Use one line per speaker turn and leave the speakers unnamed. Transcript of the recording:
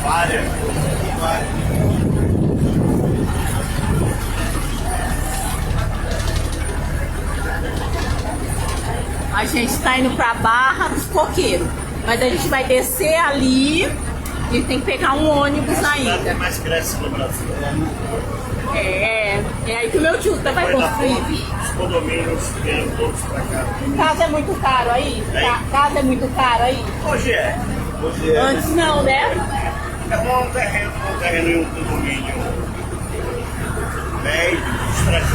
Várias.
A gente tá indo pra Barra dos Coqueiros. Mas a gente vai descer ali e tem que pegar um ônibus
A
ainda.
mais cresce no Brasil.
É aí que o meu tio vai construir.
Os condomínios vieram todos pra cá.
Casa é muito caro aí? Casa é muito caro aí?
Hoje é. Hoje é.
Antes não, né?
É um terreno em um condomínio. 10, 300.